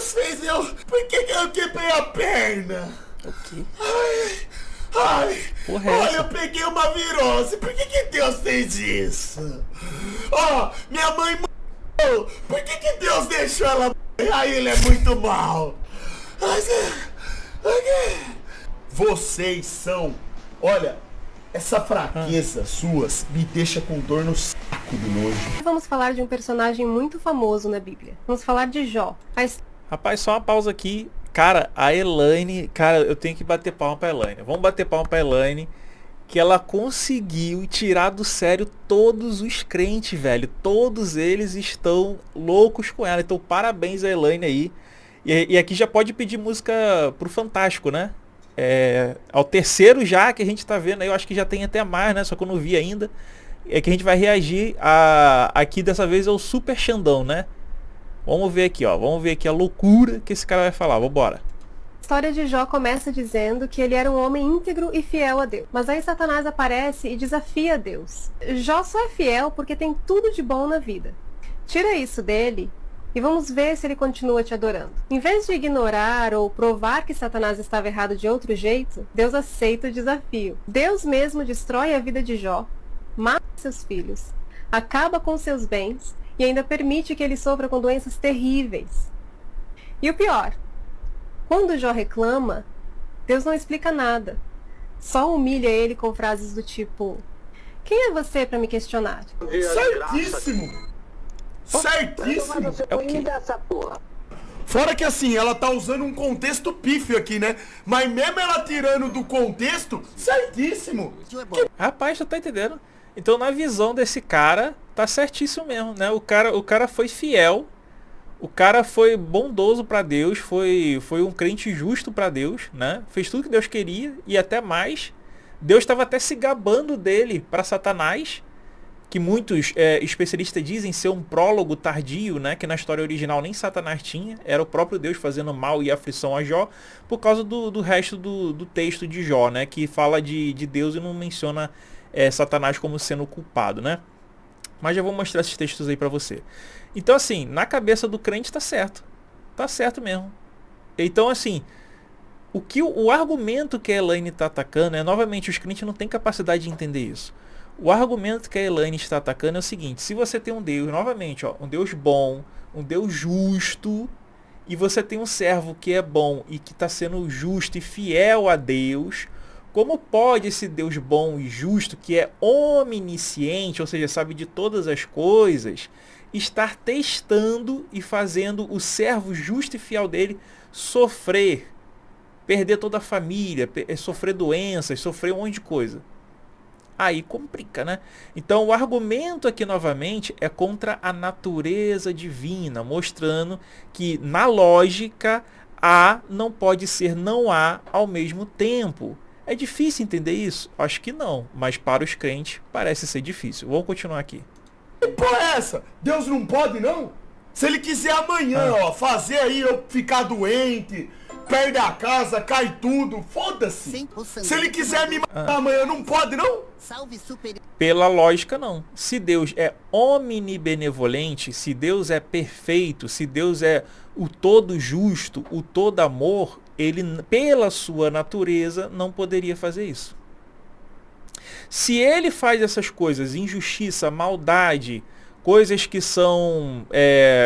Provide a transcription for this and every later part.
Deus fez eu? Por que eu quebrei a perna? O quê? Ai, Porra, é olha, essa? eu peguei uma virose. Por que Deus fez isso? Minha mãe morreu. Por que Deus deixou ela morrer? Ai, ele é muito mal. Vocês são... Olha, essa fraqueza suas me deixa com dor no saco do nojo. Vamos falar de um personagem muito famoso na Bíblia. Vamos falar de Jó. Rapaz, só uma pausa aqui. Cara, a Elaine... Cara, eu tenho que bater palma pra Elaine. Vamos bater palma pra Elaine. Que ela conseguiu tirar do sério todos os crentes, velho. Todos eles estão loucos com ela. Então, parabéns a Elaine aí. E aqui já pode pedir música pro Fantástico, né? Ao terceiro já que a gente tá vendo aí. Eu acho que já tem até mais, né? Só que eu não vi ainda. É que a gente vai reagir aqui dessa vez ao Super Xandão, né? Vamos ver aqui, ó. Vamos ver aqui a loucura que esse cara vai falar. Vambora. A história de Jó começa dizendo que ele era um homem íntegro e fiel a Deus. Mas aí Satanás aparece e desafia Deus. Jó só é fiel porque tem tudo de bom na vida. Tira isso dele e vamos ver se ele continua te adorando. Em vez de ignorar ou provar que Satanás estava errado de outro jeito, Deus aceita o desafio. Deus mesmo destrói a vida de Jó, mata seus filhos, acaba com seus bens e ainda permite que ele sofra com doenças terríveis. E o pior, quando Jó reclama, Deus não explica nada. Só humilha ele com frases do tipo: quem é você para me questionar? Certíssimo! Certíssimo! É o quê? Fora que assim, ela tá usando um contexto pífio aqui, né? Mas mesmo ela tirando do contexto, certíssimo! Rapaz, tu tá entendendo? Então, na visão desse cara, tá certíssimo mesmo, né? O cara foi fiel. O cara foi bondoso pra Deus, foi um crente justo pra Deus, né? Fez tudo que Deus queria e até mais. Deus estava até se gabando dele para Satanás, que muitos especialistas dizem ser um prólogo tardio, né? Que na história original nem Satanás tinha, era o próprio Deus fazendo mal e aflição a Jó, por causa do resto do texto de Jó, né? Que fala de Deus e não menciona Satanás como sendo culpado, né? Mas já vou mostrar esses textos aí pra você. Então, assim, na cabeça do crente tá certo. Tá certo mesmo. Então, assim, o argumento que a Elaine está atacando novamente, os crentes não têm capacidade de entender isso. O argumento que a Elaine está atacando é o seguinte: se você tem um Deus, novamente, ó, um Deus bom, um Deus justo, e você tem um servo que é bom e que está sendo justo e fiel a Deus, como pode esse Deus bom e justo, que é onisciente, ou seja, sabe de todas as coisas, estar testando e fazendo o servo justo e fiel dele sofrer, perder toda a família, sofrer doenças, sofrer um monte de coisa? Aí complica, né? Então o argumento aqui novamente é contra a natureza divina, mostrando que na lógica há não pode ser não há ao mesmo tempo. É difícil entender isso? Acho que não, mas para os crentes parece ser difícil. Vamos continuar aqui. Que porra é essa? Deus não pode, não? Se ele quiser amanhã, fazer aí eu ficar doente, perde a casa, cai tudo, foda-se. Se ele quiser me matar amanhã, não pode, não? Pela lógica, não. Se Deus é omnibenevolente, se Deus é perfeito, se Deus é o todo justo, o todo amor, ele, pela sua natureza, não poderia fazer isso. Se ele faz essas coisas, injustiça, maldade, coisas que são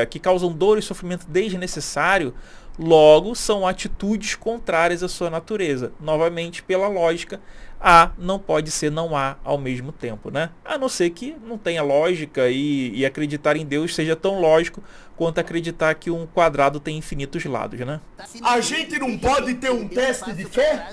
que causam dor e sofrimento desnecessário, logo são atitudes contrárias à sua natureza. Novamente, pela lógica, há não pode ser não há ao mesmo tempo, né? A não ser que não tenha lógica e acreditar em Deus seja tão lógico quanto acreditar que um quadrado tem infinitos lados, né? A gente não pode ter um teste de fé?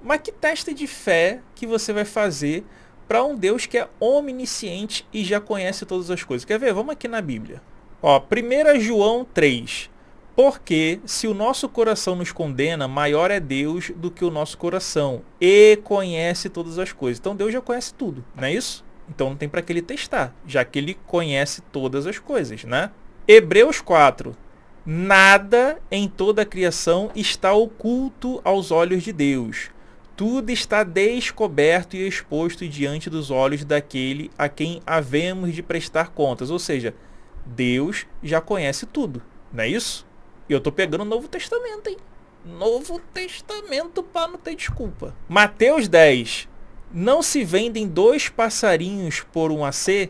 Mas que teste de fé que você vai fazer para um Deus que é onisciente e já conhece todas as coisas? Quer ver? Vamos aqui na Bíblia. Ó, 1 João 3. Porque se o nosso coração nos condena, maior é Deus do que o nosso coração e conhece todas as coisas. Então Deus já conhece tudo, não é isso? Então não tem para que ele testar, já que ele conhece todas as coisas, né? Hebreus 4. Nada em toda a criação está oculto aos olhos de Deus. Tudo está descoberto e exposto diante dos olhos daquele a quem havemos de prestar contas. Ou seja, Deus já conhece tudo, não é isso? E eu tô pegando o Novo Testamento, hein? Novo Testamento para não ter desculpa. Mateus 10. Não se vendem 2 passarinhos por um AC,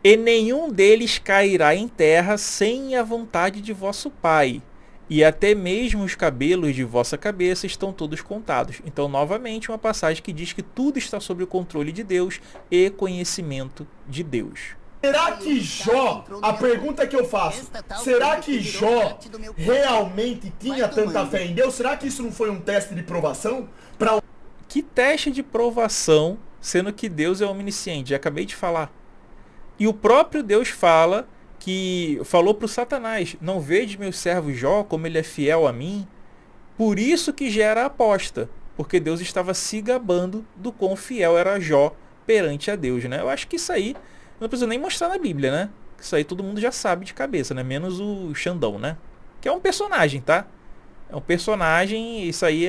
e nenhum deles cairá em terra sem a vontade de vosso Pai. E até mesmo os cabelos de vossa cabeça estão todos contados. Então, novamente, uma passagem que diz que tudo está sob o controle de Deus e conhecimento de Deus. Será que Jó, a pergunta que eu faço, será que Jó realmente tinha tanta fé em Deus? Será que isso não foi um teste de provação? Que teste de provação, sendo que Deus é onisciente? Já acabei de falar. E o próprio Deus falou para o Satanás, não vede meu servo Jó como ele é fiel a mim? Por isso que gera a aposta, porque Deus estava se gabando do quão fiel era Jó perante a Deus, né? Eu acho que isso aí, não preciso nem mostrar na Bíblia, né? Isso aí todo mundo já sabe de cabeça, né? Menos o Xandão, né? Que é um personagem, tá? É um personagem, isso aí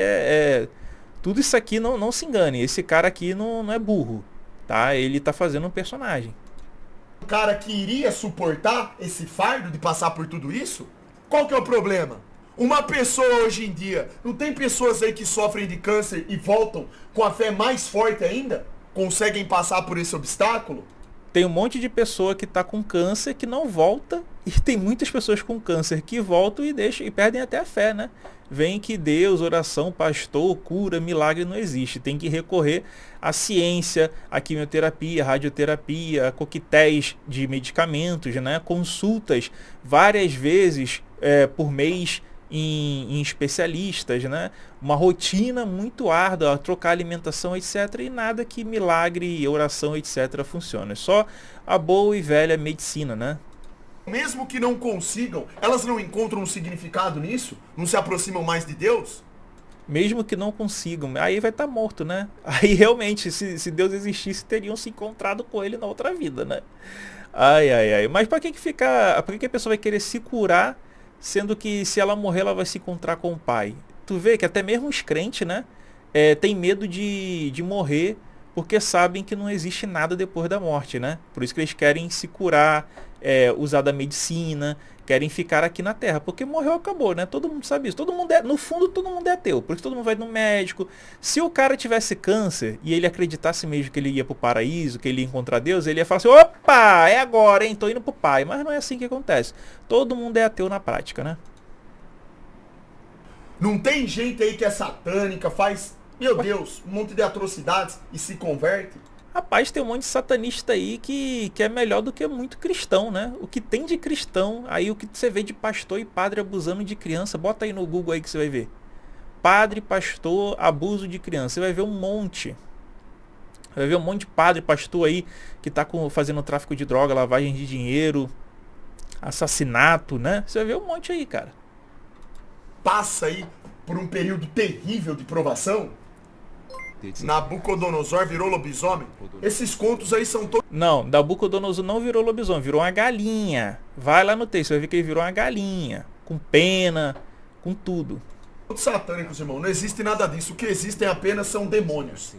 tudo isso aqui não se engane, esse cara aqui não é burro, tá? Ele tá fazendo um personagem. O cara que iria suportar esse fardo de passar por tudo isso? Qual que é o problema? Uma pessoa hoje em dia, não tem pessoas aí que sofrem de câncer e voltam com a fé mais forte ainda? Conseguem passar por esse obstáculo? Tem um monte de pessoa que está com câncer que não volta, e tem muitas pessoas com câncer que voltam e perdem até a fé, né? Vem que Deus, oração, pastor, cura, milagre não existe. Tem que recorrer à ciência, à quimioterapia, à radioterapia, a coquetéis de medicamentos, né? Consultas várias vezes por mês em especialistas, né? Uma rotina muito árdua, trocar alimentação, etc. E nada que milagre, oração, etc. funcione. É só a boa e velha medicina, né? Mesmo que não consigam, elas não encontram um significado nisso? Não se aproximam mais de Deus? Mesmo que não consigam, aí vai estar morto, né? Aí realmente, se Deus existisse, teriam se encontrado com ele na outra vida, né? Ai. Mas para que a pessoa vai querer se curar, sendo que se ela morrer, ela vai se encontrar com o Pai? Tu vê que até mesmo os crentes, né? Tem medo de morrer, porque sabem que não existe nada depois da morte, né? Por isso que eles querem se curar, usar da medicina, querem ficar aqui na Terra, porque morreu, acabou, né? Todo mundo sabe isso. No fundo, todo mundo é ateu, por isso todo mundo vai no médico. Se o cara tivesse câncer e ele acreditasse mesmo que ele ia pro paraíso, que ele ia encontrar Deus, ele ia falar assim, opa, é agora, hein? Tô indo pro Pai. Mas não é assim que acontece. Todo mundo é ateu na prática, né? Não tem gente aí que é satânica, faz, meu Deus, um monte de atrocidades e se converte? Rapaz, tem um monte de satanista aí que é melhor do que muito cristão, né? O que tem de cristão, aí o que você vê de pastor e padre abusando de criança, bota aí no Google aí que você vai ver. Padre, pastor, abuso de criança. Você vai ver um monte. Vai ver um monte de padre, pastor aí que tá fazendo tráfico de droga, lavagem de dinheiro, assassinato, né? Você vai ver um monte aí, cara. Passa aí por um período terrível de provação. Nabucodonosor virou lobisomem. Esses contos aí são todos... Não, Nabucodonosor não virou lobisomem, virou uma galinha. Vai lá no texto, vai ver que ele virou uma galinha. Com pena, com tudo. Todos satânicos, irmão. Não existe nada disso. O que existem apenas são demônios.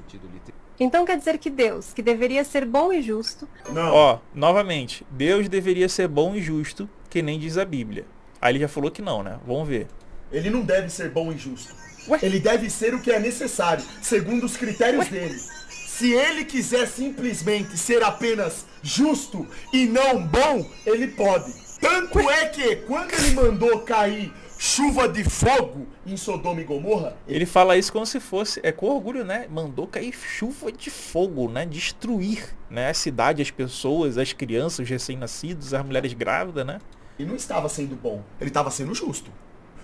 Então quer dizer que Deus, que deveria ser bom e justo... Não. Ó, novamente, Deus deveria ser bom e justo, que nem diz a Bíblia. Aí ele já falou que não, né? Vamos ver. Ele não deve ser bom e justo. Ué? Ele deve ser o que é necessário, segundo os critérios dele. Se ele quiser simplesmente ser apenas justo e não bom, ele pode. Tanto é que quando ele mandou cair chuva de fogo em Sodoma e Gomorra... Ele fala isso como se fosse, com orgulho, né? Mandou cair chuva de fogo, né? Destruir, né? A cidade, as pessoas, as crianças, os recém-nascidos, as mulheres grávidas, né? Ele não estava sendo bom, ele estava sendo justo.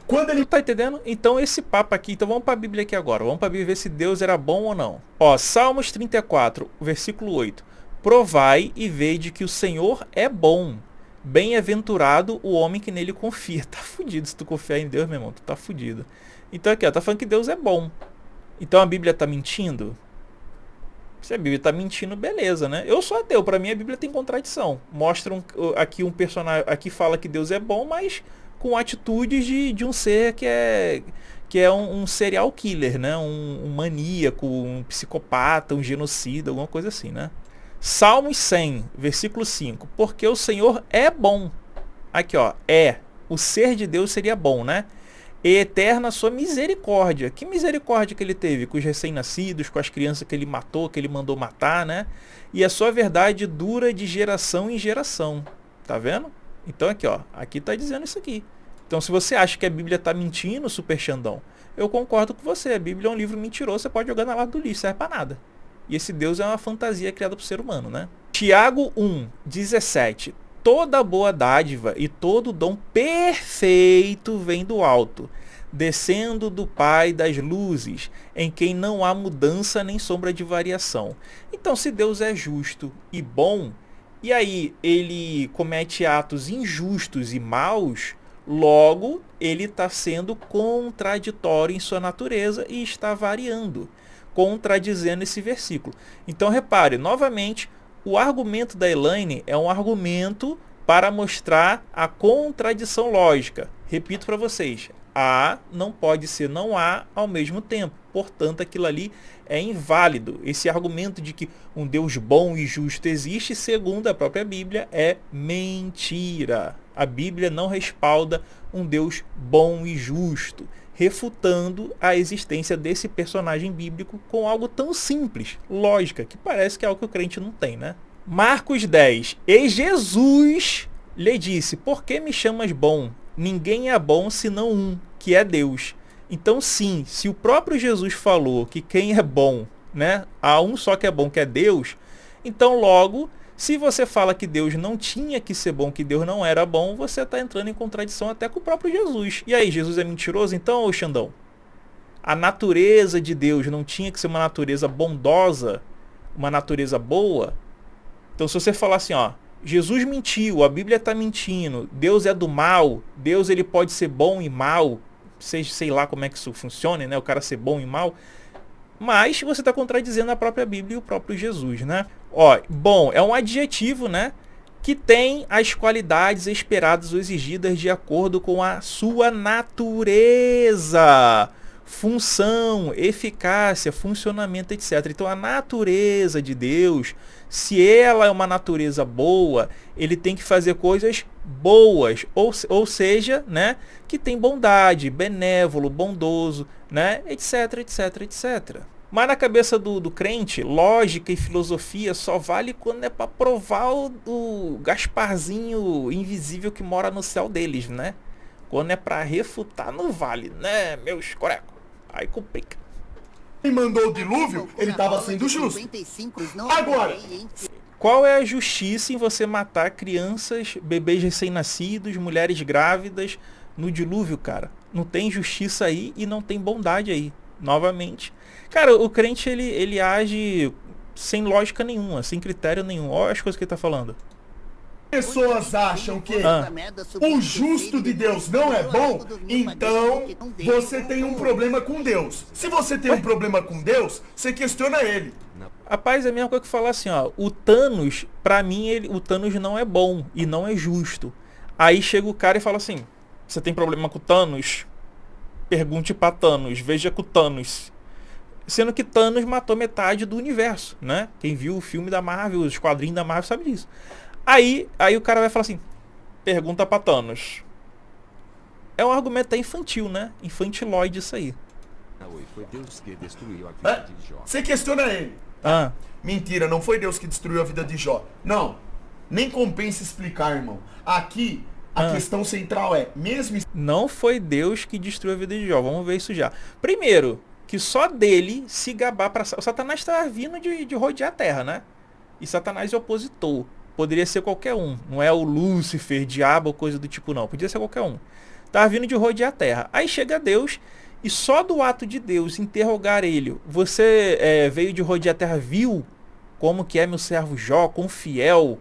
Quando ele... Tu tá entendendo? Então esse papo aqui, então vamos pra Bíblia aqui agora. Vamos pra Bíblia ver se Deus era bom ou não. Ó, Salmos 34, versículo 8. Provai e vede que o Senhor é bom. Bem-aventurado o homem que nele confia. Tá fudido se tu confiar em Deus, meu irmão. Tu tá fudido. Então aqui, ó, tá falando que Deus é bom. Então a Bíblia tá mentindo? Se a Bíblia tá mentindo, beleza, né? Eu sou ateu, pra mim a Bíblia tem contradição. Mostra aqui um personagem, aqui fala que Deus é bom, mas com atitudes de um ser que é um serial killer, né? Um maníaco, um psicopata, um genocida, alguma coisa assim, né? Salmos 100, versículo 5. Porque o Senhor é bom. Aqui, ó, o ser de Deus seria bom, né? E eterna a sua misericórdia. Que misericórdia que ele teve com os recém-nascidos, com as crianças que ele matou, que ele mandou matar, né? E a sua verdade dura de geração em geração. Tá vendo? Então aqui, ó, aqui tá dizendo isso aqui. Então se você acha que a Bíblia tá mentindo, Super Xandão, eu concordo com você. A Bíblia é um livro mentiroso, você pode jogar na lata do lixo, serve pra nada. E esse Deus é uma fantasia criada pro ser humano, né? Tiago 1:17. Toda boa dádiva e todo dom perfeito vem do alto, descendo do Pai das luzes, em quem não há mudança nem sombra de variação. Então, se Deus é justo e bom, e aí ele comete atos injustos e maus, logo ele está sendo contraditório em sua natureza e está variando, contradizendo esse versículo. Então, repare, novamente, o argumento da Elaine é um argumento para mostrar a contradição lógica. Repito para vocês, A não pode ser não há ao mesmo tempo. Portanto, aquilo ali é inválido. Esse argumento de que um Deus bom e justo existe, segundo a própria Bíblia, é mentira. A Bíblia não respalda um Deus bom e justo, refutando a existência desse personagem bíblico com algo tão simples, lógica, que parece que é algo que o crente não tem, né? Marcos 10. E Jesus lhe disse, por que me chamas bom? Ninguém é bom senão um, que é Deus. Então sim, se o próprio Jesus falou que quem é bom, né? Há um só que é bom, que é Deus, então logo, se você fala que Deus não tinha que ser bom, que Deus não era bom, você está entrando em contradição até com o próprio Jesus. E aí, Jesus é mentiroso então, ô Xandão? A natureza de Deus não tinha que ser uma natureza bondosa, uma natureza boa? Então se você falar assim, ó, Jesus mentiu, a Bíblia está mentindo, Deus é do mal, Deus ele pode ser bom e mal, sei lá como é que isso funciona, né? O cara ser bom e mal, mas você está contradizendo a própria Bíblia e o próprio Jesus, né? Ó, bom, é um adjetivo, né? Que tem as qualidades esperadas ou exigidas de acordo com a sua natureza, função, eficácia, funcionamento, etc. Então a natureza de Deus, se ela é uma natureza boa, ele tem que fazer coisas boas, ou seja, né, que tem bondade, benévolo, bondoso, né, etc, etc, etc. Mas na cabeça do crente, lógica e filosofia só vale quando é para provar o Gasparzinho invisível que mora no céu deles, né? Quando é para refutar, não vale, né, meus corecos? Aí complica. Ele mandou o dilúvio, ele estava sendo justo. Agora, qual é a justiça em você matar crianças, bebês recém-nascidos, mulheres grávidas no dilúvio, cara? Não tem justiça aí e não tem bondade aí. Novamente. Cara, o crente ele age sem lógica nenhuma, sem critério nenhum. Olha as coisas que ele tá falando. Pessoas acham que o justo de Deus não é bom, então você tem um problema com Deus. Se você tem um problema com Deus, você questiona ele. Rapaz, é a mesma coisa que falar assim, ó, o Thanos, pra mim, o Thanos não é bom e não é justo. Aí chega o cara e fala assim, você tem problema com o Thanos? Pergunte pra Thanos, veja com o Thanos. Sendo que Thanos matou metade do universo, né? Quem viu o filme da Marvel, os quadrinhos da Marvel sabe disso. Aí o cara vai falar assim, pergunta pra Thanos. É um argumento até infantil, né? Infantiloide isso aí. Foi Deus que destruiu a vida de Jó. Você questiona ele. Mentira, não foi Deus que destruiu a vida de Jó. Não, nem compensa explicar, irmão. Aqui, a questão central é, mesmo... Não foi Deus que destruiu a vida de Jó, vamos ver isso já. Primeiro, que só dele se gabar para... O Satanás está vindo de rodear a terra, né? E Satanás é opositor. Poderia ser qualquer um. Não é o Lúcifer, diabo ou coisa do tipo, não. Podia ser qualquer um. Estava vindo de rodear a terra. Aí chega Deus e só do ato de Deus interrogar ele, você veio de rodear a terra, viu como que é meu servo Jó, quão fiel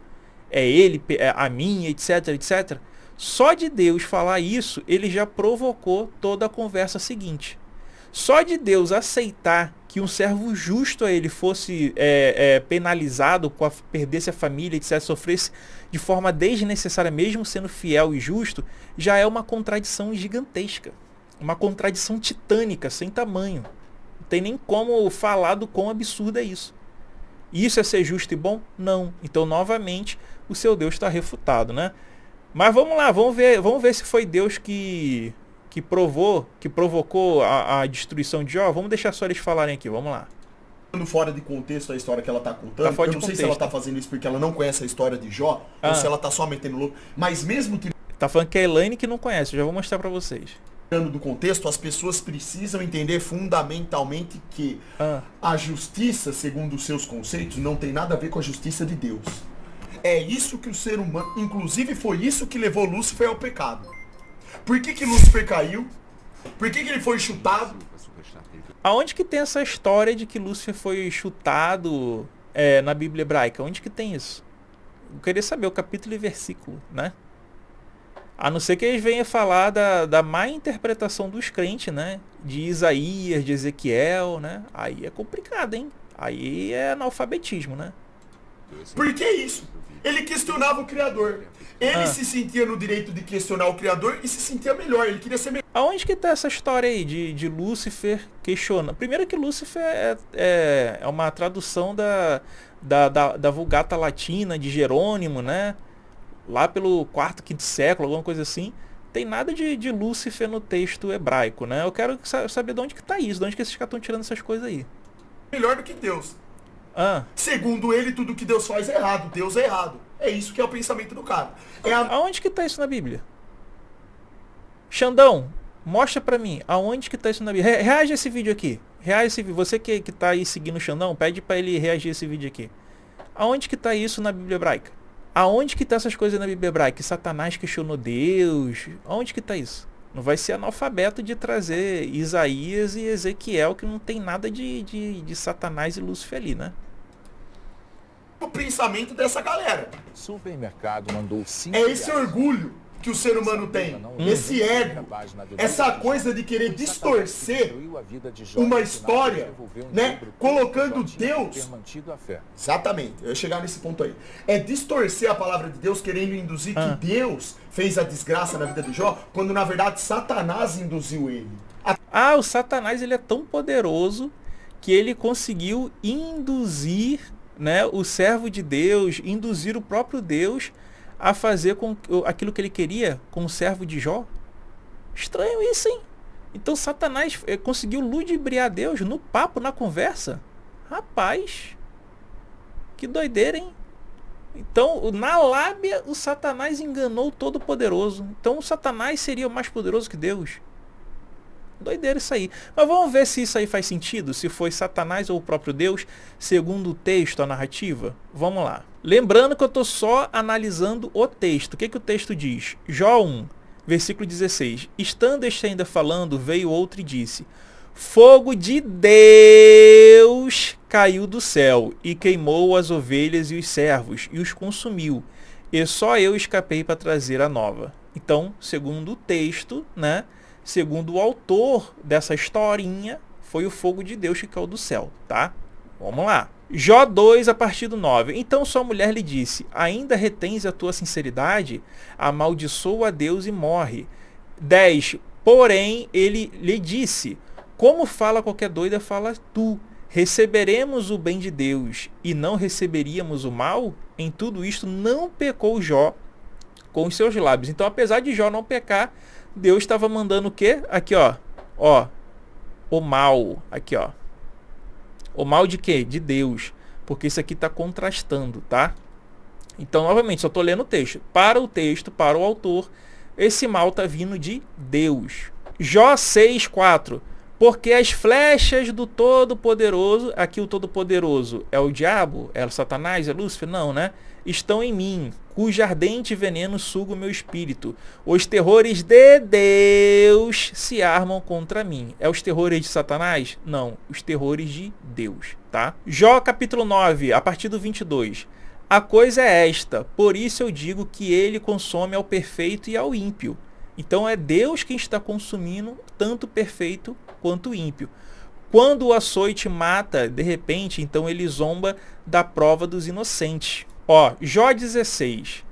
é ele a mim, etc, etc. Só de Deus falar isso, ele já provocou toda a conversa seguinte. Só de Deus aceitar que um servo justo a ele fosse penalizado, perdesse a família, etc., sofresse de forma desnecessária, mesmo sendo fiel e justo, já é uma contradição gigantesca. Uma contradição titânica, sem tamanho. Não tem nem como falar do quão absurdo é isso. Isso é ser justo e bom? Não. Então, novamente, o seu Deus está refutado, né? Mas vamos lá, vamos ver se foi Deus que provocou a destruição de Jó. Vamos deixar só eles falarem aqui, vamos lá. Fora de contexto a história que ela tá contando, Tá fora eu de não sei contexto. se ela tá fazendo isso porque ela não conhece a história de Jó, ou se ela tá só metendo louco, mas mesmo Tá falando que é a Elaine que não conhece, eu já vou mostrar pra vocês. tirando do contexto, as pessoas precisam entender fundamentalmente que a justiça, segundo os seus conceitos, não tem nada a ver com a justiça de Deus. É isso que o ser humano, inclusive foi isso que levou Lúcifer ao pecado. Por que Lúcifer caiu? Por que ele foi chutado? Aonde que tem essa história de que Lúcifer foi chutado na Bíblia hebraica? Onde que tem isso? Eu queria saber o capítulo e versículo, né? A não ser que eles venham falar da má interpretação dos crentes, né? De Isaías, de Ezequiel, né? Aí é complicado, hein? Aí é analfabetismo, né? Por que isso? Ele questionava o Criador. Ele se sentia no direito de questionar o Criador e se sentia melhor. Ele queria ser melhor. Aonde que tá essa história aí de Lúcifer questionando? Primeiro que Lúcifer é uma tradução da Vulgata Latina de Jerônimo, né? Lá pelo 4º, 5º século, alguma coisa assim. Tem nada de Lúcifer no texto hebraico, né? Eu quero saber de onde que tá isso, de onde que esses caras estão tirando essas coisas aí. Melhor do que Deus. Segundo ele, tudo que Deus faz é errado. Deus é errado. É isso que é o pensamento do cara. Aonde que tá isso na Bíblia? Xandão, mostra pra mim. Aonde que tá isso na Bíblia? Reage a esse vídeo aqui. Reage esse vídeo. Você que tá aí seguindo o Xandão, pede pra ele reagir a esse vídeo aqui. Aonde que tá isso na Bíblia hebraica? Aonde que tá essas coisas na Bíblia hebraica? Que Satanás questionou Deus? Aonde que tá isso? Não vai ser analfabeto de trazer Isaías e Ezequiel, que não tem nada de Satanás e Lúcifer ali, né? O pensamento dessa galera. Supermercado mandou 5 É esse orgulho que o ser humano tem. Esse ego. Essa coisa de querer distorcer uma história, né? Colocando Deus. Exatamente, eu ia chegar nesse ponto aí. É distorcer a palavra de Deus, querendo induzir que Deus fez a desgraça na vida de Jó, quando na verdade Satanás induziu ele. O Satanás ele é tão poderoso que ele conseguiu induzir, né, o servo de Deus, induzir o próprio Deus a fazer com aquilo que ele queria com o servo de Jó. Estranho isso, hein? Então Satanás conseguiu ludibriar Deus no papo, na conversa. Rapaz, que doideira, hein? Então, na lábia, o Satanás enganou o Todo-Poderoso. Então, o Satanás seria mais poderoso que Deus. Doideira isso aí. Mas vamos ver se isso aí faz sentido, se foi Satanás ou o próprio Deus, segundo o texto, a narrativa. Vamos lá. Lembrando que eu estou só analisando o texto. O que o texto diz? Jó 1, versículo 16. Estando este ainda falando, veio outro e disse: fogo de Deus caiu do céu e queimou as ovelhas e os servos e os consumiu. E só eu escapei para trazer a nova. Então, segundo o texto, né? Segundo o autor dessa historinha, foi o fogo de Deus que caiu do céu, tá? Vamos lá. Jó 2, a partir do 9. Então sua mulher lhe disse: ainda retens a tua sinceridade? Amaldiçoa a Deus e morre. 10. Porém, ele lhe disse: como fala qualquer doida, fala tu. Receberemos o bem de Deus e não receberíamos o mal? Em tudo isto não pecou Jó com os seus lábios. Então, apesar de Jó não pecar, Deus estava mandando o quê? Aqui, ó. O mal. Aqui, ó. O mal de quê? De Deus. Porque isso aqui está contrastando, tá? Então, novamente, só estou lendo o texto. Para o texto, para o autor, esse mal está vindo de Deus. Jó 6:4. Porque as flechas do Todo-Poderoso, aqui o Todo-Poderoso é o diabo? É o Satanás? É Lúcifer? Não, né? Estão em mim, cujo ardente veneno suga o meu espírito. Os terrores de Deus se armam contra mim. É os terrores de Satanás? Não, os terrores de Deus, tá? Jó capítulo 9, a partir do 22. A coisa é esta, por isso eu digo que ele consome ao perfeito e ao ímpio. Então é Deus quem está consumindo tanto o perfeito quanto o ímpio. Quando o açoite mata, de repente, então ele zomba da prova dos inocentes. Jó 16,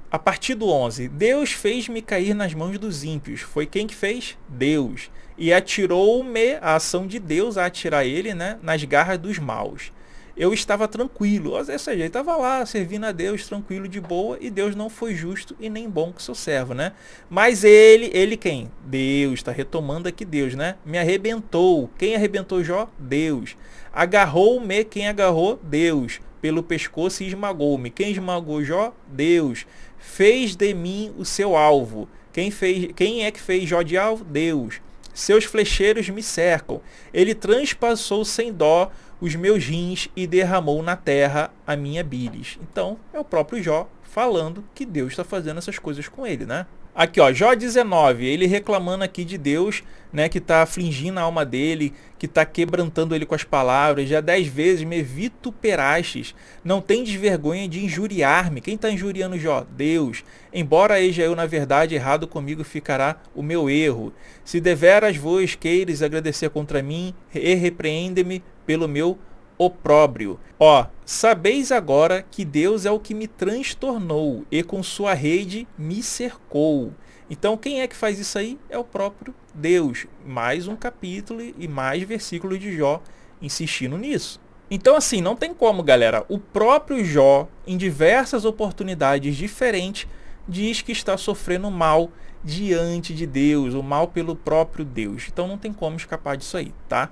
a partir do 11. Deus fez-me cair nas mãos dos ímpios. Foi quem que fez? Deus. E atirou-me, a ação de Deus a atirar ele, né, nas garras dos maus. eu estava tranquilo. Ou seja, ele estava lá servindo a Deus tranquilo, de boa, e Deus não foi justo e nem bom com seu servo, né? Mas ele quem? Deus, está retomando aqui Deus, né? Me arrebentou. Quem arrebentou Jó? Deus. Agarrou-me, quem agarrou? Deus. Pelo pescoço e esmagou-me. Quem esmagou Jó? Deus. Fez de mim o seu alvo. Quem é que fez Jó de alvo? Deus. Seus flecheiros me cercam. Ele transpassou sem dó os meus rins e derramou na terra a minha bilis. Então, é o próprio Jó falando que Deus está fazendo essas coisas com ele, né? Aqui, ó, Jó 19, ele reclamando aqui de Deus, né, que está afligindo a alma dele, que está quebrantando ele com as palavras. Já 10 vezes me vituperastes, não tendes vergonha de injuriar-me. Quem está injuriando Jó? Deus. Embora seja eu, na verdade, errado comigo ficará o meu erro. Se deveras vos queires agradecer contra mim, repreende-me pelo meu opróbrio. Ó, sabeis agora que Deus é o que me transtornou e com sua rede me cercou. Então quem é que faz isso aí? É o próprio Deus. Mais um capítulo e mais versículo de Jó insistindo nisso. Então assim, não tem como, galera. O próprio Jó, em diversas oportunidades diferentes, diz que está sofrendo mal diante de Deus, o mal pelo próprio Deus. Então não tem como escapar disso aí, tá?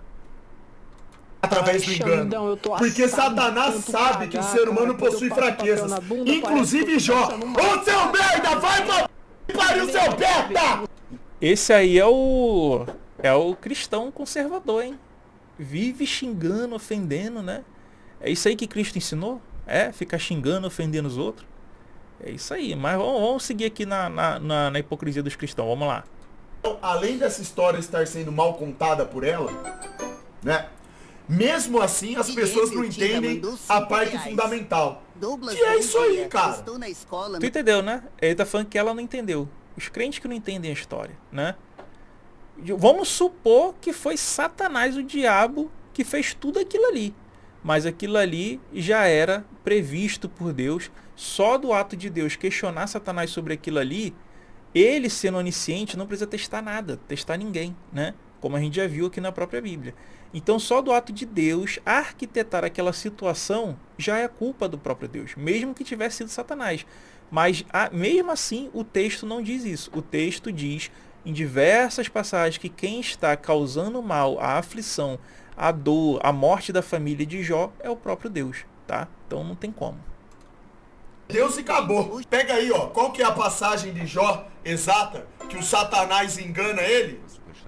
Através do engano. Porque Satanás sabe que o ser humano possui fraquezas. Inclusive Jó. Ô seu merda, vai pra pariu, seu beta! Esse aí é o cristão conservador, hein? Vive xingando, ofendendo, né? É isso aí que Cristo ensinou? Ficar xingando, ofendendo os outros? É isso aí. Mas vamos seguir aqui na hipocrisia dos cristãos. Vamos lá. Além dessa história estar sendo mal contada por ela, né? Mesmo assim, as pessoas não entendem a parte fundamental. Que é isso aí, cara. Tu entendeu, né? Ele tá falando que ela não entendeu. Os crentes que não entendem a história, né? Vamos supor que foi Satanás, o diabo, que fez tudo aquilo ali. Mas aquilo ali já era previsto por Deus. Só do ato de Deus questionar Satanás sobre aquilo ali, ele sendo onisciente não precisa testar nada, testar ninguém, né? Como a gente já viu aqui na própria Bíblia. Então só do ato de Deus arquitetar aquela situação já é culpa do próprio Deus, mesmo que tivesse sido Satanás. Mas mesmo assim o texto não diz isso. O texto diz em diversas passagens que quem está causando mal, a aflição, a dor, a morte da família de Jó é o próprio Deus, tá? Então não tem como. Deus e acabou. Pega aí, ó, qual que é a passagem de Jó exata que o Satanás engana ele?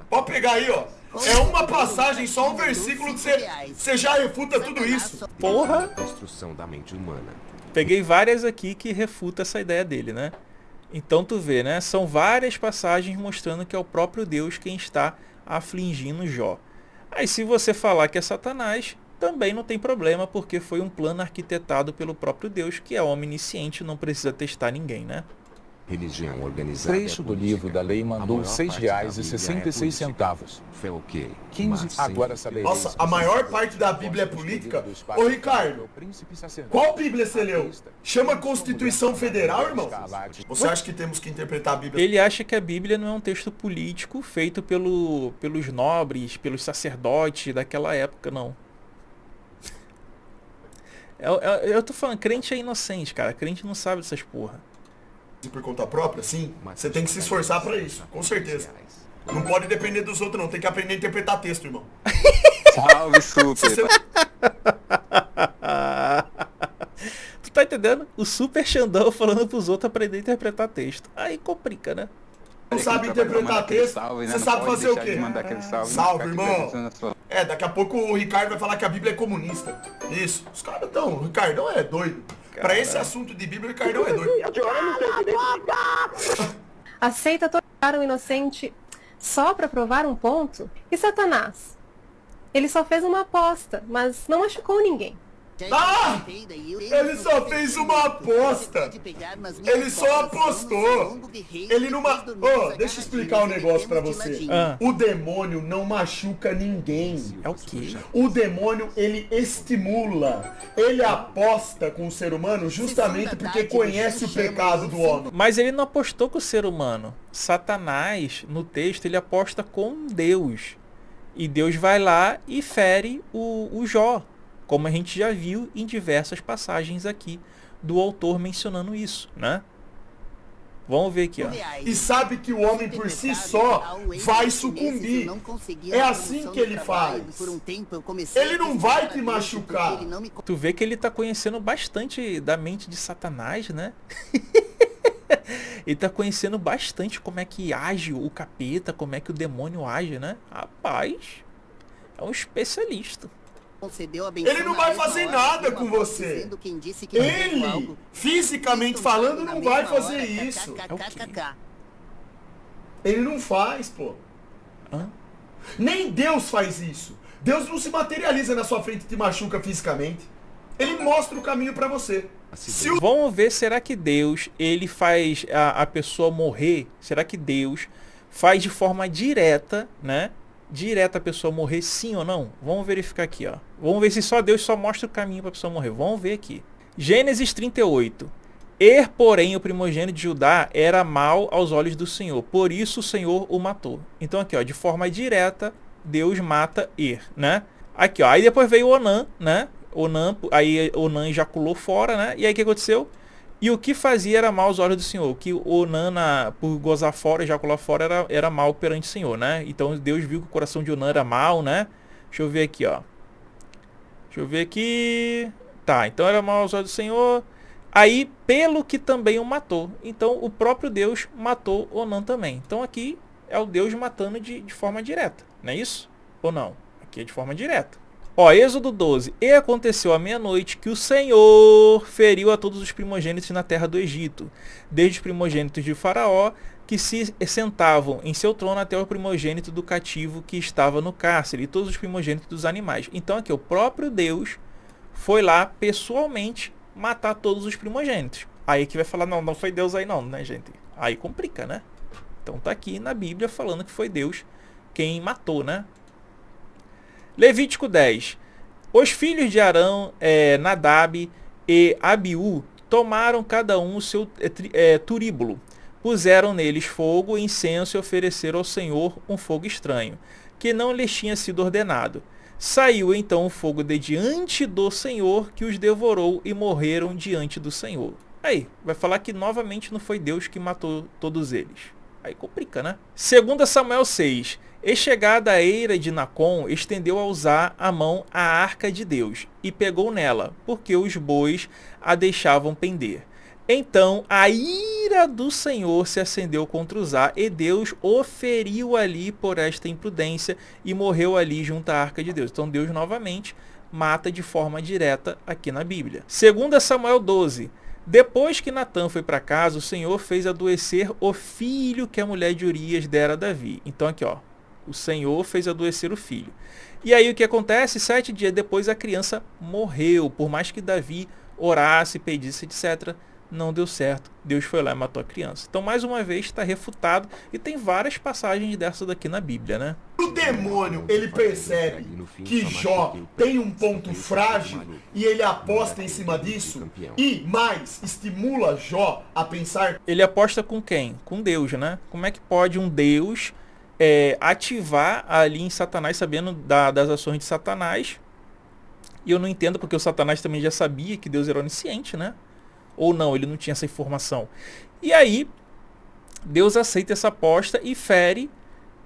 Pode pegar aí, ó. É uma passagem, só um versículo que você já refuta tudo isso. Porra! Construção da mente humana. Peguei várias aqui que refuta essa ideia dele, né? Então tu vê, né? São várias passagens mostrando que é o próprio Deus quem está afligindo Jó. Aí se você falar que é Satanás, também não tem problema, porque foi um plano arquitetado pelo próprio Deus, que é onisciente, não precisa testar ninguém, né? Religião organizada. Trecho do livro da lei mandou R$ 6,66. Foi o quê? 15 agora sabereis. Nossa, a maior parte da Bíblia é política? Ô Ricardo, qual Bíblia você leu? Chama Constituição Federal, irmão? Você acha que temos que interpretar a Bíblia? Ele acha que a Bíblia não é um texto político feito pelos nobres, pelos sacerdotes daquela época, não. Eu tô falando, crente é inocente, cara. Crente não sabe dessas porra. Por conta própria, sim. Você tem que se esforçar pra isso, com certeza. Não pode depender dos outros, não. Tem que aprender a interpretar texto, irmão. Salve, super. Tu tá entendendo? O Super Xandão falando pros outros aprender a interpretar texto. Aí complica, né? Não sabe interpretar texto, você sabe fazer o quê? Salve, irmão. Daqui a pouco o Ricardo vai falar que a Bíblia é comunista. Isso. Os caras estão... O Ricardão é doido. Pra esse assunto de Bíblia, o Ricardão é doido. Aceita torturar um inocente só para provar um ponto? E Satanás? Ele só fez uma aposta, mas não machucou ninguém. Ele só fez uma aposta. Ele só apostou. Ele não... deixa eu explicar um negócio pra você. O demônio não machuca ninguém. É o quê? O demônio, ele estimula. Ele aposta com o ser humano justamente porque conhece o pecado do homem. Mas ele não apostou com o ser humano. Satanás, no texto, ele aposta com Deus. E Deus vai lá e fere o Jó. Como a gente já viu em diversas passagens aqui do autor mencionando isso, né? Vamos ver aqui, ó. E sabe que o homem por si só vai sucumbir. É assim que ele faz. Ele não vai te machucar. Tu vê que ele tá conhecendo bastante da mente de Satanás, né? Ele tá conhecendo bastante como é que age o capeta, como é que o demônio age, né? Rapaz, é um especialista. Ele não vai fazer nada com você. Ele, fisicamente falando, não vai fazer isso. É o quê? Ele não faz, pô. Hã? Nem Deus faz isso. Deus não se materializa na sua frente e te machuca fisicamente. Ele mostra o caminho pra você. Vamos ver, será que Deus, ele faz a pessoa morrer? Será que Deus faz de forma direta, né? Direta a pessoa morrer, sim ou não? Vamos verificar aqui, ó. Vamos ver se só Deus só mostra o caminho para a pessoa morrer. Vamos ver aqui. Gênesis 38. Porém, o primogênito de Judá era mau aos olhos do Senhor. Por isso o Senhor o matou. Então aqui, ó, de forma direta, Deus mata né? Aqui, ó. Aí depois veio Onã, né? Aí Onã ejaculou fora, né? E aí o que aconteceu? E o que fazia era mal aos olhos do Senhor. Que Onã, por gozar fora, ejacular fora, era mal perante o Senhor, né? Então Deus viu que o coração de Onã era mal, né? Deixa eu ver aqui, ó. Deixa eu ver aqui. Tá, então era mal aos olhos do Senhor. Aí, pelo que também o matou. Então o próprio Deus matou Onã também. Então aqui é o Deus matando de forma direta. Não é isso? Ou não? Aqui é de forma direta. Ó, Êxodo 12. E aconteceu à meia-noite que o Senhor feriu a todos os primogênitos na terra do Egito, desde os primogênitos de Faraó, que se sentavam em seu trono, até o primogênito do cativo que estava no cárcere, e todos os primogênitos dos animais. Então aqui o próprio Deus foi lá pessoalmente matar todos os primogênitos. Aí que vai falar, não foi Deus aí não, né, gente? Aí complica, né? Então tá aqui na Bíblia falando que foi Deus quem matou, né? Levítico 10. Os filhos de Arão, Nadab e Abiú, tomaram cada um o seu turíbulo, puseram neles fogo, incenso e ofereceram ao Senhor um fogo estranho, que não lhes tinha sido ordenado. Saiu então o fogo de diante do Senhor, que os devorou e morreram diante do Senhor. Aí, vai falar que novamente não foi Deus que matou todos eles. Aí complica, né? 2 Samuel 6. E chegada a eira de Nacon, estendeu a usar a mão a arca de Deus, e pegou nela, porque os bois a deixavam pender. Então a ira do Senhor se acendeu contra Uzá, e Deus o feriu ali por esta imprudência, e morreu ali junto à arca de Deus. Então Deus novamente mata de forma direta aqui na Bíblia. 2 Samuel 12. Depois que Natã foi para casa, o Senhor fez adoecer o filho que a mulher de Urias dera a Davi. Então aqui, ó. O Senhor fez adoecer o filho. E aí o que acontece? 7 dias depois a criança morreu. Por mais que Davi orasse, pedisse, etc., não deu certo. Deus foi lá e matou a criança. Então, mais uma vez, está refutado. E tem várias passagens dessa daqui na Bíblia, né? O demônio, ele percebe que Jó tem um ponto frágil e ele aposta em cima disso. E mais, estimula Jó a pensar... Ele aposta com quem? Com Deus, né? Como é que pode um Deus... ativar ali em Satanás, sabendo das ações de Satanás? E eu não entendo, porque o Satanás também já sabia que Deus era onisciente, né? Ou não, ele não tinha essa informação. E aí, Deus aceita essa aposta e fere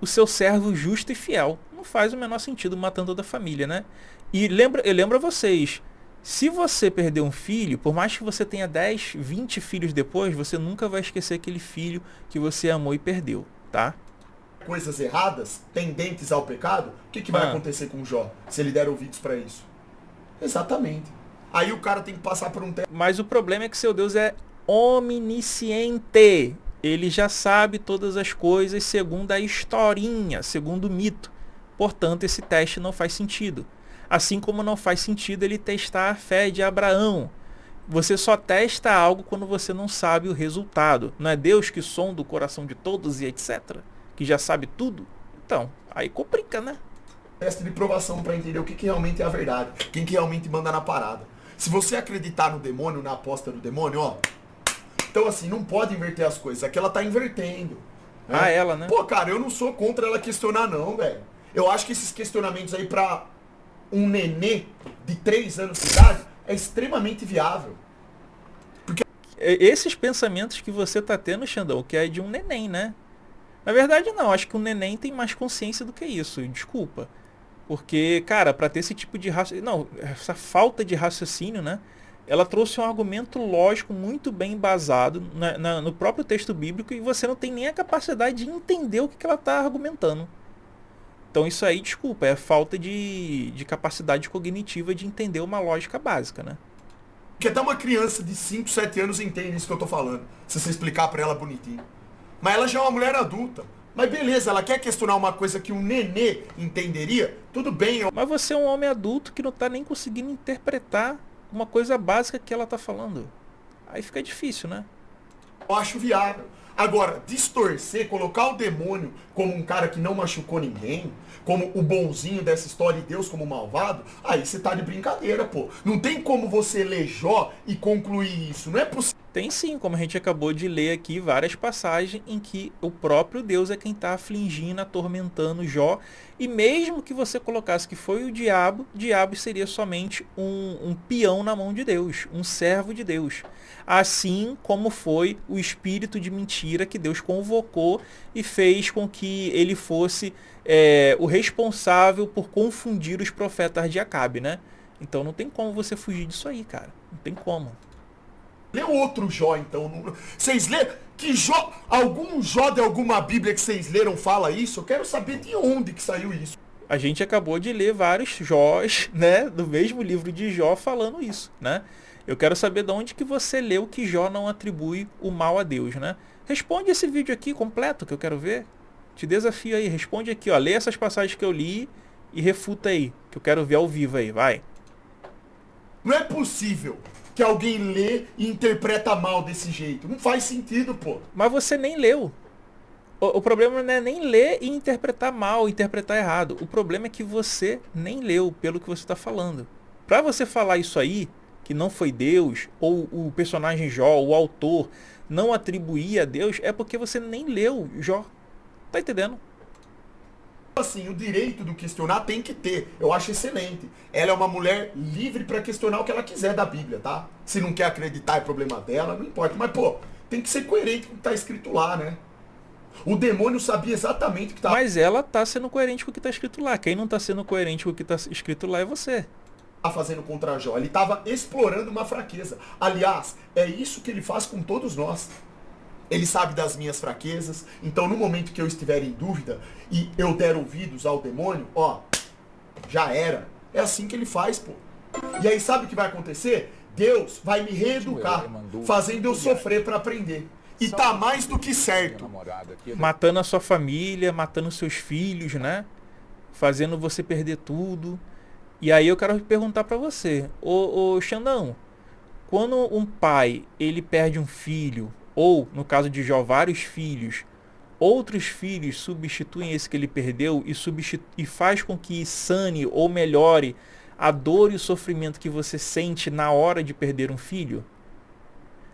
o seu servo justo e fiel. Não faz o menor sentido matando toda a família, né? E eu lembro a vocês, se você perder um filho, por mais que você tenha 10, 20 filhos depois, você nunca vai esquecer aquele filho que você amou e perdeu, tá? Coisas erradas, tendentes ao pecado, o que vai acontecer com Jó, se ele der ouvidos para isso? Exatamente. Aí o cara tem que passar por um tempo. Mas o problema é que seu Deus é onisciente. Ele já sabe todas as coisas segundo a historinha, segundo o mito. Portanto, esse teste não faz sentido. Assim como não faz sentido ele testar a fé de Abraão. Você só testa algo quando você não sabe o resultado. Não é Deus que sonda o coração de todos e etc., que já sabe tudo? Então, aí complica, né? Teste de provação para entender o que realmente é a verdade. Quem que realmente manda na parada. Se você acreditar no demônio, na aposta do demônio, ó... Então, assim, não pode inverter as coisas. Aqui ela tá invertendo. Né? Ah, ela, né? Pô, cara, eu não sou contra ela questionar, não, velho. Eu acho que esses questionamentos aí pra um nenê de 3 anos de idade é extremamente viável. Esses pensamentos que você tá tendo, Xandão, que é de um neném, né? Na verdade, não. Acho que um neném tem mais consciência do que isso. Desculpa. Porque, cara, para ter esse tipo de raciocínio... Não, essa falta de raciocínio, né? Ela trouxe um argumento lógico muito bem embasado no próprio texto bíblico e você não tem nem a capacidade de entender o que ela está argumentando. Então isso aí, desculpa, é falta de capacidade cognitiva de entender uma lógica básica, né? Porque até uma criança de 5, 7 anos entende isso que eu tô falando. Se você explicar pra ela bonitinho. Mas ela já é uma mulher adulta. Mas beleza, ela quer questionar uma coisa que um nenê entenderia? Tudo bem. Mas você é um homem adulto que não tá nem conseguindo interpretar uma coisa básica que ela tá falando. Aí fica difícil, né? Eu acho viável. Agora, distorcer, colocar o demônio como um cara que não machucou ninguém, como o bonzinho dessa história e Deus como malvado, aí você tá de brincadeira, pô. Não tem como você ler Jó e concluir isso, não é possível. Tem sim, como a gente acabou de ler aqui, várias passagens em que o próprio Deus é quem está afligindo, atormentando Jó. E mesmo que você colocasse que foi o diabo seria somente um peão na mão de Deus, um servo de Deus. Assim como foi o espírito de mentira que Deus convocou e fez com que ele fosse o responsável por confundir os profetas de Acabe, né? Então não tem como você fugir disso aí, cara. Não tem como. Lê outro Jó, então. Vocês leram? Que Jó, algum Jó de alguma Bíblia que vocês leram fala isso? Eu quero saber de onde que saiu isso. A gente acabou de ler vários Jós, né? Do mesmo livro de Jó falando isso, né? Eu quero saber de onde que você leu que Jó não atribui o mal a Deus, né? Responde esse vídeo aqui completo que eu quero ver. Te desafio aí, responde aqui, ó. Lê essas passagens que eu li e refuta aí, que eu quero ver ao vivo aí, vai. Não é possível que alguém lê e interpreta mal desse jeito. Não faz sentido, pô. Mas você nem leu. O problema não é nem ler e interpretar mal, interpretar errado. O problema é que você nem leu pelo que você está falando. Para você falar isso aí, que não foi Deus, ou o personagem Jó, o autor, não atribuía a Deus, é porque você nem leu Jó. Tá entendendo? Assim, o direito do questionar tem que ter. Eu acho excelente. Ela é uma mulher livre para questionar o que ela quiser da Bíblia, tá? Se não quer acreditar é problema dela, não importa. Mas, pô, tem que ser coerente com o que tá escrito lá, né? O demônio sabia exatamente o que tá... Mas ela tá sendo coerente com o que tá escrito lá. Quem não tá sendo coerente com o que tá escrito lá é você. Tá fazendo contra Jó. Ele tava explorando uma fraqueza. Aliás, é isso que ele faz com todos nós. Ele sabe das minhas fraquezas, então no momento que eu estiver em dúvida e eu der ouvidos ao demônio, ó, já era. É assim que ele faz, pô. E aí sabe o que vai acontecer? Deus vai me reeducar, fazendo eu sofrer para aprender. E tá mais do que certo. Matando a sua família, matando seus filhos, né? Fazendo você perder tudo. E aí eu quero perguntar para você, ô Xandão, quando um pai, ele perde um filho, ou, no caso de Jó, vários filhos, outros filhos substituem esse que ele perdeu e faz com que sane ou melhore a dor e o sofrimento que você sente na hora de perder um filho?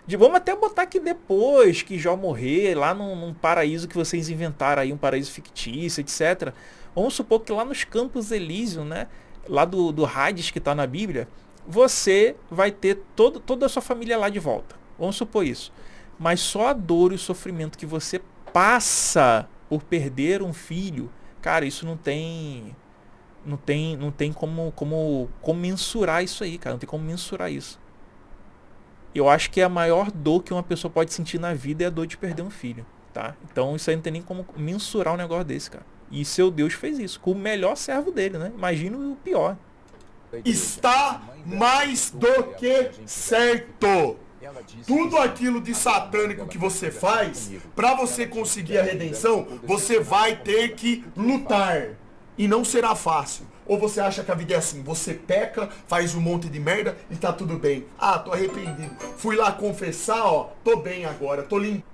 Vamos até botar que depois que Jó morrer, lá num paraíso que vocês inventaram aí, um paraíso fictício, etc. Vamos supor que lá nos Campos Elíseos, né, lá do Hades que está na Bíblia, você vai ter toda a sua família lá de volta. Vamos supor isso. Mas só a dor e o sofrimento que você passa por perder um filho, cara, isso não tem como mensurar isso aí, cara. Não tem como mensurar isso. Eu acho que a maior dor que uma pessoa pode sentir na vida é a dor de perder um filho, tá? Então isso aí não tem nem como mensurar um negócio desse, cara. E seu Deus fez isso com o melhor servo dele, né? Imagina o pior. Está mais do que certo. Tudo aquilo de satânico que você faz, para você conseguir a redenção, você vai ter que lutar. E não será fácil. Ou você acha que a vida é assim, você peca, faz um monte de merda e tá tudo bem. Ah, tô arrependido. Fui lá confessar, ó, tô bem agora, tô limpo.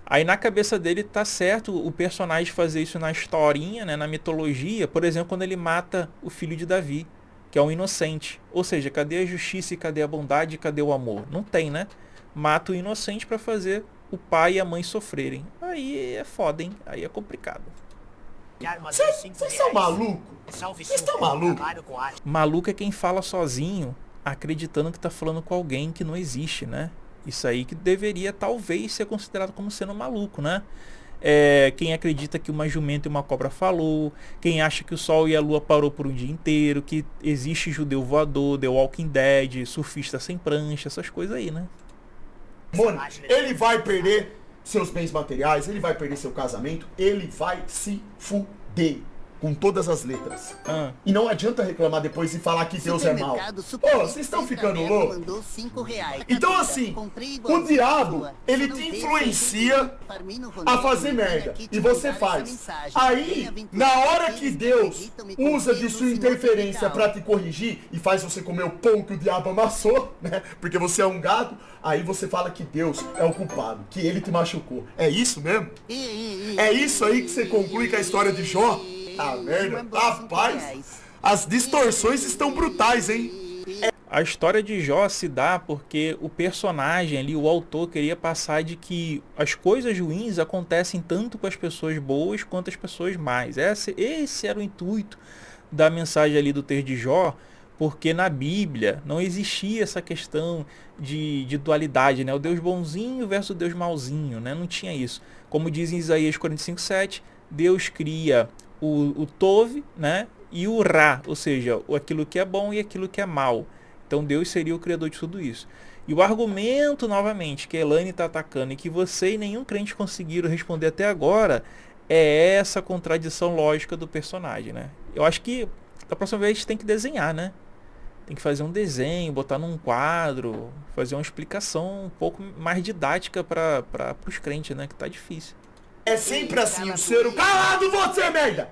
Aí na cabeça dele tá certo o personagem fazer isso na historinha, né, na mitologia, por exemplo, quando ele mata o filho de Davi, que é um inocente. Ou seja, cadê a justiça e cadê a bondade e cadê o amor? Não tem, né? Mata o inocente para fazer o pai e a mãe sofrerem. Aí é foda, hein? Aí é complicado. Vocês são malucos? Vocês estão malucos? Maluco é quem fala sozinho, acreditando que tá falando com alguém que não existe, né? Isso aí que deveria talvez ser considerado como sendo maluco, né? Quem acredita que uma jumenta e uma cobra falou, quem acha que o sol e a lua parou por um dia inteiro, que existe judeu voador, The Walking Dead, surfista sem prancha, essas coisas aí, né? Mano, ele vai perder seus bens materiais, ele vai perder seu casamento, ele vai se fuder. Com todas as letras. E não adianta reclamar depois e falar que Deus é mau. Vocês estão ficando loucos? Então assim, o diabo, ele te influencia a fazer merda. E você faz. Aí, na hora que Deus usa de sua interferência pra te corrigir e faz você comer o pão que o diabo amassou, né? Porque você é um gado, aí você fala que Deus é o culpado, que ele te machucou. É isso mesmo? É isso aí que você conclui com a história de Jó? Ah, merda. Rapaz, as distorções estão brutais, hein? A história de Jó se dá porque o personagem ali, o autor, queria passar de que as coisas ruins acontecem tanto com as pessoas boas quanto as pessoas más. Esse era o intuito da mensagem ali do texto de Jó, porque na Bíblia não existia essa questão de dualidade, né? O Deus bonzinho versus o Deus malzinho, né? Não tinha isso. Como diz em Isaías 45:7, Deus cria o Tov, né, e o Ra, ou seja, aquilo que é bom e aquilo que é mal. Então Deus seria o criador de tudo isso. E o argumento, novamente, que a Elaine está atacando e que você e nenhum crente conseguiram responder até agora, é essa contradição lógica do personagem, né? Eu acho que da próxima vez tem que desenhar, né? Tem que fazer um desenho, botar num quadro, fazer uma explicação um pouco mais didática para os crentes, né? Que tá difícil. É sempre assim, o ser humano... Calado você, merda!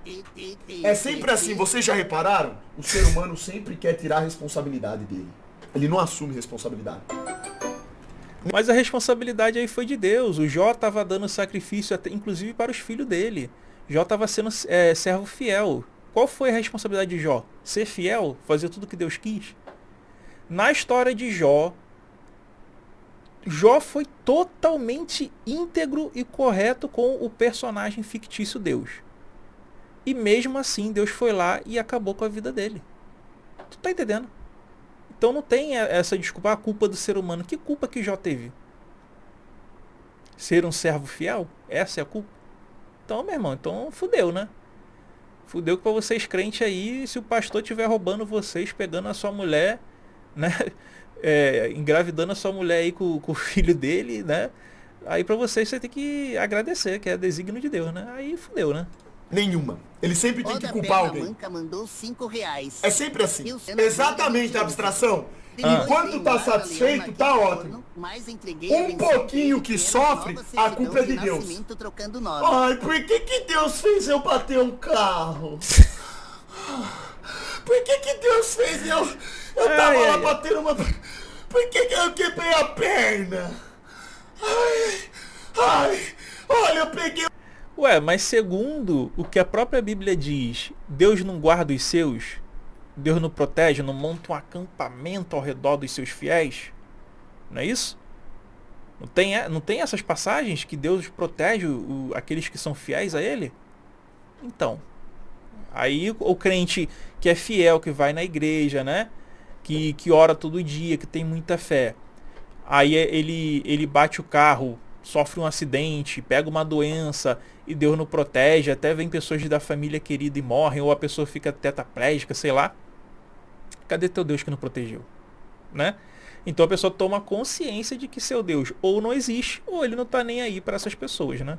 É sempre assim, vocês já repararam? O ser humano sempre quer tirar a responsabilidade dele. Ele não assume responsabilidade. Mas a responsabilidade aí foi de Deus. O Jó estava dando sacrifício, até, inclusive para os filhos dele. Jó estava sendo servo fiel. Qual foi a responsabilidade de Jó? Ser fiel? Fazer tudo que Deus quis? Na história de Jó, Jó foi totalmente íntegro e correto com o personagem fictício Deus. E mesmo assim Deus foi lá e acabou com a vida dele. Tu tá entendendo? Então não tem essa desculpa, a culpa do ser humano. Que culpa que Jó teve? Ser um servo fiel? Essa é a culpa? Então, meu irmão, então fudeu, né? Fudeu pra vocês crentes aí, se o pastor estiver roubando vocês, pegando a sua mulher, né? Engravidando a sua mulher aí com o filho dele, né? Aí pra vocês você tem que agradecer, que é desígnio de Deus, né? Aí fudeu, né? Nenhuma. Ele sempre tem que culpar alguém. É sempre assim. Exatamente a abstração. Enquanto tá satisfeito, tá ótimo. Um pouquinho que sofre, a culpa é de Deus. Ai, por que Deus fez eu bater um carro? Por que Deus fez eu tava lá batendo uma... Por que eu quebrei a perna? Ai, olha, eu peguei... Ué, mas segundo o que a própria Bíblia diz, Deus não guarda os seus? Deus não protege, não monta um acampamento ao redor dos seus fiéis? Não é isso? Não tem essas passagens que Deus protege aqueles que são fiéis a Ele? Então, aí o crente que é fiel, que vai na igreja, né? Que ora todo dia, que tem muita fé. Aí ele bate o carro, sofre um acidente, pega uma doença e Deus não protege, até vem pessoas da família querida e morrem, ou a pessoa fica tetraplégica, sei lá. Cadê teu Deus que não protegeu? Né? Então a pessoa toma consciência de que seu Deus ou não existe, ou ele não tá nem aí para essas pessoas, né?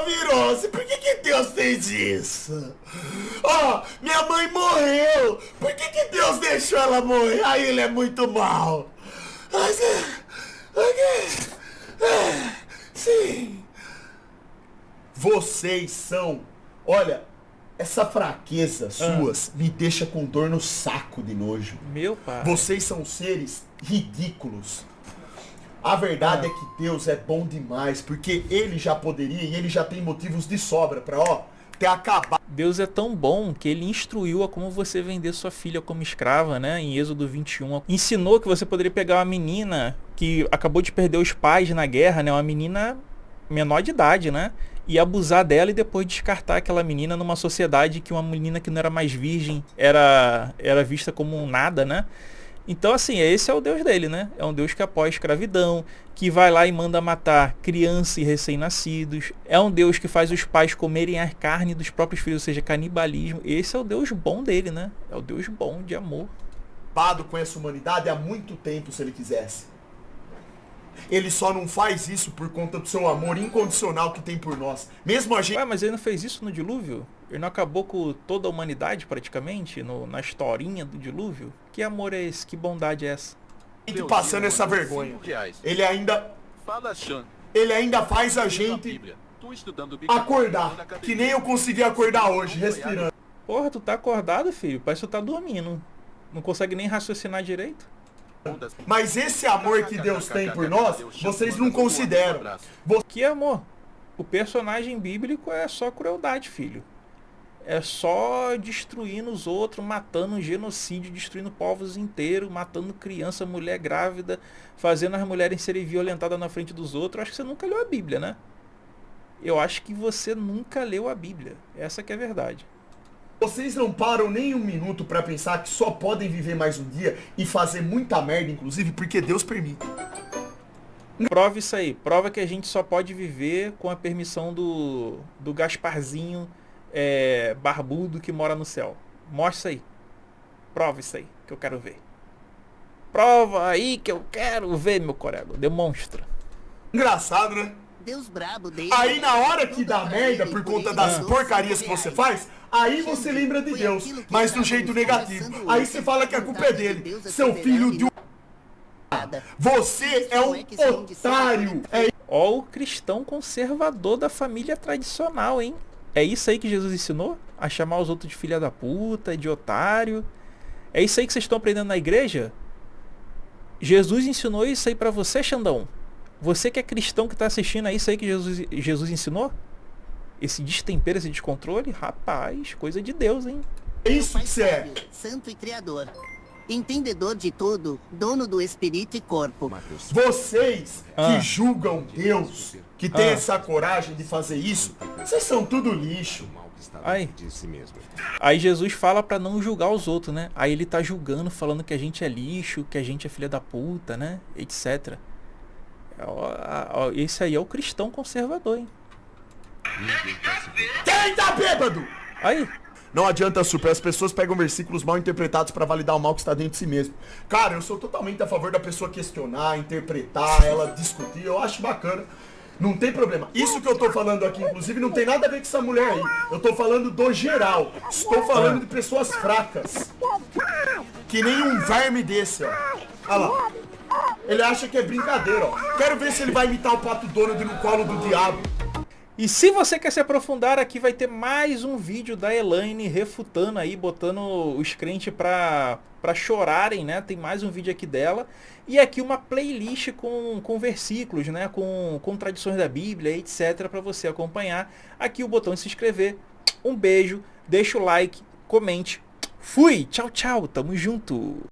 Virose, por que Deus fez isso? Minha mãe morreu. Por que Deus deixou ela morrer? Aí ele é muito mal. Sim. Vocês são... Olha, essa fraqueza suas me deixa com dor no saco de nojo. Meu pai. Vocês são seres ridículos. A verdade é que Deus é bom demais, porque Ele já poderia e Ele já tem motivos de sobra pra, ter acabado. Deus é tão bom que Ele instruiu a como você vender sua filha como escrava, né? Em Êxodo 21. Ensinou que você poderia pegar uma menina que acabou de perder os pais na guerra, né? Uma menina menor de idade, né? e abusar dela e depois descartar aquela menina numa sociedade que uma menina que não era mais virgem era vista como um nada, né? Então, assim, esse é o Deus dele, né? É um Deus que apoia a escravidão, que vai lá e manda matar crianças e recém-nascidos. É um Deus que faz os pais comerem a carne dos próprios filhos, ou seja, canibalismo. Esse é o Deus bom dele, né? É o Deus bom de amor. Com essa humanidade há muito tempo, se ele quisesse. Ele só não faz isso por conta do seu amor incondicional que tem por nós. Mesmo a gente... Ué, mas ele não fez isso no dilúvio? Ele não acabou com toda a humanidade, praticamente, na historinha do dilúvio? Que amor é esse? Que bondade é essa? Passando essa vergonha. Ele ainda faz a gente acordar. Que nem eu consegui acordar hoje, respirando. Porra, tu tá acordado, filho? Parece que tu tá dormindo. Não consegue nem raciocinar direito. Mas esse amor que Deus tem por nós, vocês não consideram. Que amor? O personagem bíblico é só crueldade, filho. É só destruindo os outros, matando, genocídio, destruindo povos inteiros, matando criança, mulher grávida, fazendo as mulheres serem violentadas na frente dos outros. Eu acho que você nunca leu a Bíblia, né? Eu acho que você nunca leu a Bíblia. Essa que é a verdade. Vocês não param nem um minuto pra pensar que só podem viver mais um dia e fazer muita merda, inclusive, porque Deus permite. Prova isso aí. Prova que a gente só pode viver com a permissão do Gasparzinho barbudo que mora no céu. Mostra isso aí. Prova isso aí, que eu quero ver. Prova aí que eu quero ver, meu colega. Demonstra. Engraçado, né? Deus brabo dele. Aí na hora que dá merda por conta das porcarias que você faz, aí você lembra de Deus, mas do jeito negativo. Aí você fala que a culpa é dele. Seu filho de um... Você é um otário. Ó, o cristão conservador da família tradicional, hein? É isso aí que Jesus ensinou? A chamar os outros de filha da puta, de otário? É isso aí que vocês estão aprendendo na igreja? Jesus ensinou isso aí pra você, Xandão? Você que é cristão que tá assistindo, é isso aí que Jesus ensinou? Esse destempero, esse descontrole? Rapaz, coisa de Deus, hein? É isso que você é. Santo e criador. Entendedor de tudo, dono do espírito e corpo. Vocês que julgam Deus, que tem essa coragem de fazer isso, vocês são tudo lixo. Aí Jesus fala pra não julgar os outros, né? Aí ele tá julgando, falando que a gente é lixo, que a gente é filha da puta, né? Etc. Esse aí é o cristão conservador, hein? Quem tá bêbado? Aí. Não adianta, super, as pessoas pegam versículos mal interpretados pra validar o mal que está dentro de si mesmo. Cara, eu sou totalmente a favor da pessoa questionar, interpretar, ela discutir, eu acho bacana. Não tem problema. Isso que eu tô falando aqui, inclusive, não tem nada a ver com essa mulher aí. Eu tô falando do geral. Estou falando de pessoas fracas. Que nem um verme desse, ó. Olha lá. Ele acha que é brincadeira, ó. Quero ver se ele vai imitar o Pato Donald no colo do diabo. E se você quer se aprofundar, aqui vai ter mais um vídeo da Elaine refutando aí, botando os crentes pra chorarem, né? Tem mais um vídeo aqui dela. E aqui uma playlist com versículos, né? Com tradições da Bíblia, etc. Pra você acompanhar. Aqui o botão de se inscrever. Um beijo, deixa o like, comente. Fui! Tchau, tchau. Tamo junto.